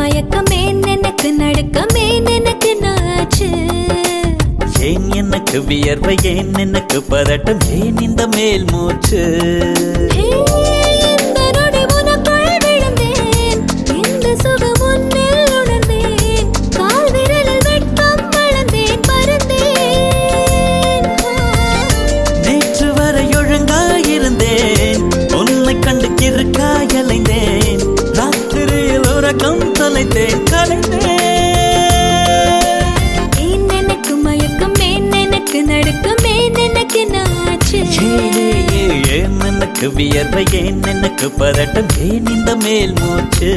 மயக்கமே எனக்கு நடுக்கமே எனக்கு நாச்சு ஏன் எனக்கு வியர்வை ஏன் எனக்கு பதட்டம் ஏன் இந்த மேல் மூச்சு இந்த நொடி உனக்குள் விழுந்தேன் இந்த சுகம் உன்னில் உணர்ந்தேன் கால் விரலில் வெட்கம் வளர்ந்தேன் பறந்தேன் நேற்று வரை ஒழுங்காயிருந்தேன் உன்னை கண்டு கிறுக்காய் அலைந்தேன் ராத்திரியில் உறக்கம் தொலைத்தேன் கலைந்தேன் நடுக்கமே எனக்கு நாச்சு ஏன் எனக்கு வியர்வை ஏன் எனக்கு பதட்டம் ஏன் இந்த மேல் மூச்சு